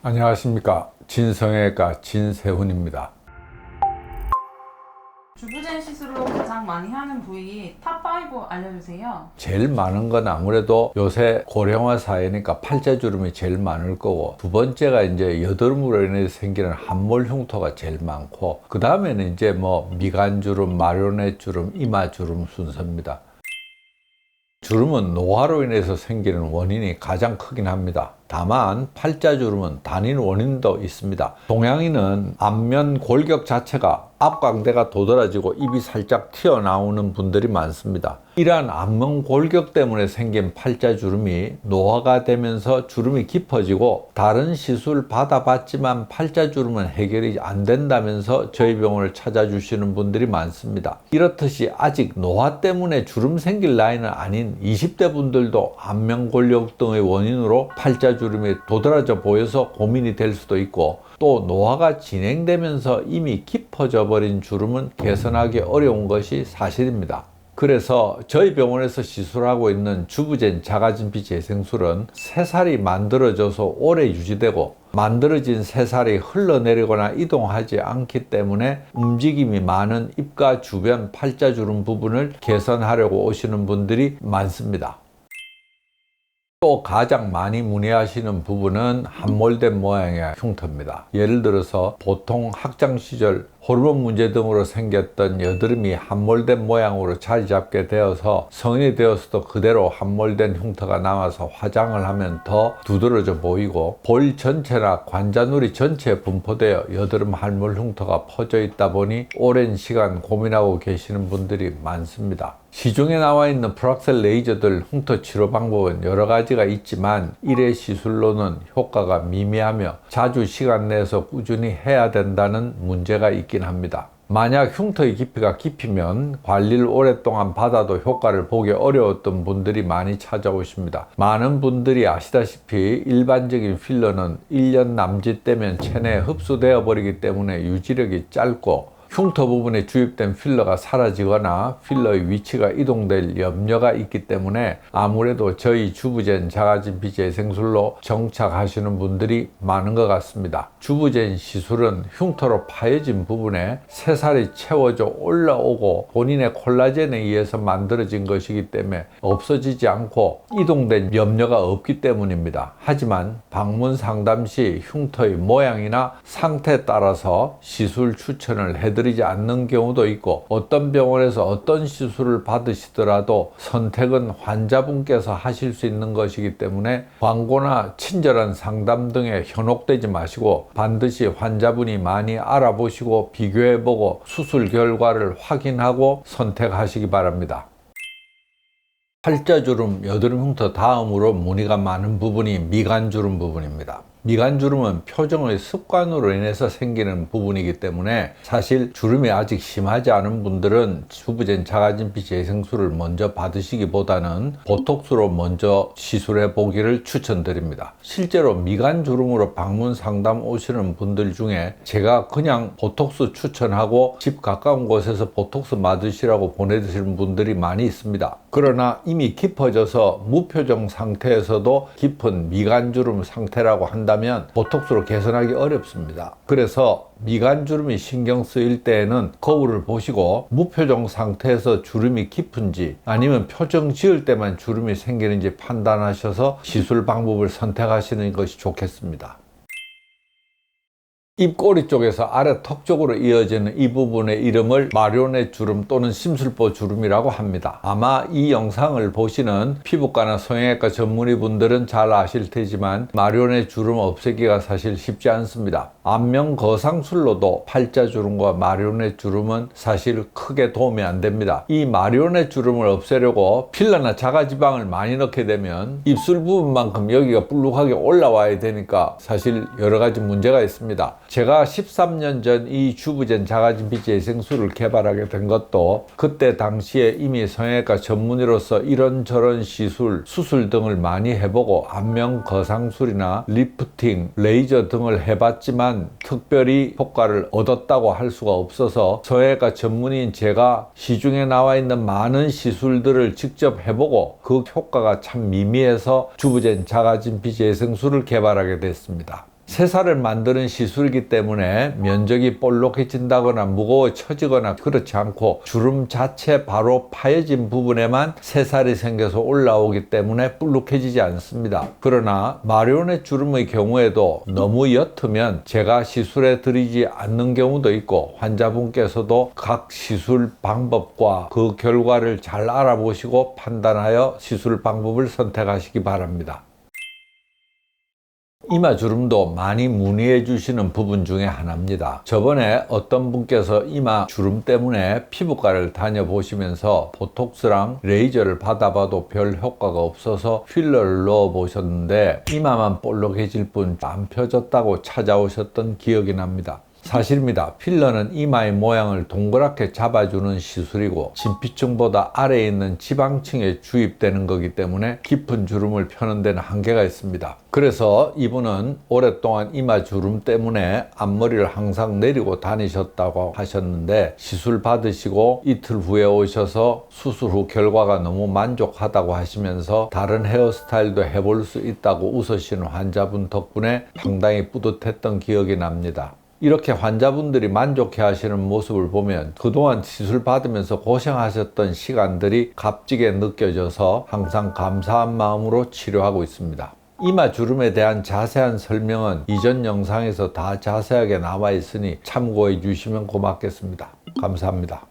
안녕하십니까. 진성외과 진세훈입니다. 주부젠 시술로 가장 많이 하는 부위 탑5 알려주세요. 제일 많은 건 아무래도 요새 고령화 사회니까 팔자주름이 제일 많을 거고, 두 번째가 이제 여드름으로 인해서 생기는 함몰 흉터가 제일 많고, 그 다음에는 이제 미간주름, 마리오넷주름, 이마주름 순서입니다. 주름은 노화로 인해서 생기는 원인이 가장 크긴 합니다. 다만 팔자주름은 단일 원인도 있습니다. 동양인은 안면 골격 자체가 앞광대가 도드라지고 입이 살짝 튀어나오는 분들이 많습니다. 이러한 안면 골격 때문에 생긴 팔자주름이 노화가 되면서 주름이 깊어지고, 다른 시술 받아봤지만 팔자주름은 해결이 안 된다면서 저희 병원을 찾아주시는 분들이 많습니다. 이렇듯이 아직 노화 때문에 주름 생길 나이는 아닌 20대 분들도 안면 골격 등의 원인으로 팔자주름이 도드라져 보여서 고민이 될 수도 있고, 또 노화가 진행되면서 이미 깊어져 버린 주름은 개선하기 어려운 것이 사실입니다. 그래서 저희 병원에서 시술하고 있는 주부젠 자가진피 재생술은 새살이 만들어져서 오래 유지되고, 만들어진 새살이 흘러내리거나 이동하지 않기 때문에 움직임이 많은 입가 주변 팔자주름 부분을 개선하려고 오시는 분들이 많습니다. 또 가장 많이 문의하시는 부분은 함몰된 모양의 흉터입니다. 예를 들어서 보통 학창시절 호르몬 문제 등으로 생겼던 여드름이 함몰된 모양으로 자리 잡게 되어서 성인이 되어서도 그대로 함몰된 흉터가 남아서 화장을 하면 더 두드러져 보이고, 볼 전체나 관자놀이 전체에 분포되어 여드름 함몰 흉터가 퍼져 있다 보니 오랜 시간 고민하고 계시는 분들이 많습니다. 시중에 나와 있는 프락셀 레이저들 흉터 치료 방법은 여러 가지가 있지만, 1회 시술로는 효과가 미미하며 자주 시간 내서 꾸준히 해야 된다는 문제가 있긴 합니다. 만약 흉터의 깊이가 깊으면 관리를 오랫동안 받아도 효과를 보기 어려웠던 분들이 많이 찾아오십니다. 많은 분들이 아시다시피 일반적인 필러는 1년 남짓되면 체내에 흡수되어 버리기 때문에 유지력이 짧고, 흉터 부분에 주입된 필러가 사라지거나 필러의 위치가 이동될 염려가 있기 때문에 아무래도 저희 주부젠 자가진피 재생술로 정착하시는 분들이 많은 것 같습니다. 주부젠 시술은 흉터로 파여진 부분에 새살이 채워져 올라오고 본인의 콜라겐에 의해서 만들어진 것이기 때문에 없어지지 않고 이동된 염려가 없기 때문입니다. 하지만 방문 상담 시 흉터의 모양이나 상태에 따라서 시술 추천을 해드리지 않는 경우도 있고, 어떤 병원에서 어떤 시술을 받으시더라도 선택은 환자분께서 하실 수 있는 것이기 때문에 광고나 친절한 상담 등에 현혹되지 마시고, 반드시 환자분이 많이 알아보시고 비교해보고 수술 결과를 확인하고 선택하시기 바랍니다. 팔자주름, 여드름 흉터 다음으로 문의가 많은 부분이 미간주름 부분입니다. 미간주름은 표정의 습관으로 인해서 생기는 부분이기 때문에 사실 주름이 아직 심하지 않은 분들은 주부젠 자가진피 재생술을 먼저 받으시기보다는 보톡스로 먼저 시술해 보기를 추천드립니다. 실제로 미간주름으로 방문 상담 오시는 분들 중에 제가 그냥 보톡스 추천하고 집 가까운 곳에서 보톡스 맞으시라고 보내드리는 분들이 많이 있습니다. 그러나 이미 깊어져서 무표정 상태에서도 깊은 미간주름 상태라고 한다면 보톡스로 개선하기 어렵습니다. 그래서 미간주름이 신경 쓰일 때에는 거울을 보시고 무표정 상태에서 주름이 깊은지 아니면 표정 지을 때만 주름이 생기는지 판단하셔서 시술 방법을 선택하시는 것이 좋겠습니다. 입꼬리 쪽에서 아래 턱 쪽으로 이어지는 이 부분의 이름을 마리오넷 주름 또는 심술보 주름이라고 합니다. 아마 이 영상을 보시는 피부과나 성형외과 전문의 분들은 잘 아실 테지만 마리오넷 주름 없애기가 사실 쉽지 않습니다. 안면 거상술로도 팔자주름과 마리오넷 주름은 사실 크게 도움이 안 됩니다. 이 마리오넷 주름을 없애려고 필러나 자가지방을 많이 넣게 되면 입술 부분만큼 여기가 불룩하게 올라와야 되니까 사실 여러 가지 문제가 있습니다. 제가 13년 전 이 주부젠 자가진피 재생술을 개발하게 된 것도 그때 당시에 이미 성형외과 전문의로서 이런저런 시술, 수술 등을 많이 해보고 안면 거상술이나 리프팅, 레이저 등을 해봤지만 특별히 효과를 얻었다고 할 수가 없어서 성형외과 전문의인 제가 시중에 나와 있는 많은 시술들을 직접 해보고 그 효과가 참 미미해서 주부젠 자가진피 재생술을 개발하게 됐습니다. 새살을 만드는 시술이기 때문에 면적이 볼록해진다거나 무거워쳐지거나 그렇지 않고 주름 자체 바로 파여진 부분에만 새살이 생겨서 올라오기 때문에 볼록해지지 않습니다. 그러나 마리오넷 주름의 경우에도 너무 옅으면 제가 시술해 드리지 않는 경우도 있고 환자분께서도 각 시술 방법과 그 결과를 잘 알아보시고 판단하여 시술 방법을 선택하시기 바랍니다. 이마 주름도 많이 문의해 주시는 부분 중에 하나입니다. 저번에 어떤 분께서 이마 주름 때문에 피부과를 다녀보시면서 보톡스랑 레이저를 받아봐도 별 효과가 없어서 필러를 넣어 보셨는데 이마만 볼록해질 뿐 안 펴졌다고 찾아오셨던 기억이 납니다. 사실입니다. 필러는 이마의 모양을 동그랗게 잡아주는 시술이고 진피층보다 아래에 있는 지방층에 주입되는 거기 때문에 깊은 주름을 펴는 데는 한계가 있습니다. 그래서 이분은 오랫동안 이마 주름 때문에 앞머리를 항상 내리고 다니셨다고 하셨는데 시술 받으시고 이틀 후에 오셔서 수술 후 결과가 너무 만족하다고 하시면서 다른 헤어스타일도 해볼 수 있다고 웃으시는 환자분 덕분에 상당히 뿌듯했던 기억이 납니다. 이렇게 환자분들이 만족해 하시는 모습을 보면 그동안 시술 받으면서 고생하셨던 시간들이 값지게 느껴져서 항상 감사한 마음으로 치료하고 있습니다. 이마 주름에 대한 자세한 설명은 이전 영상에서 다 자세하게 나와 있으니 참고해 주시면 고맙겠습니다. 감사합니다.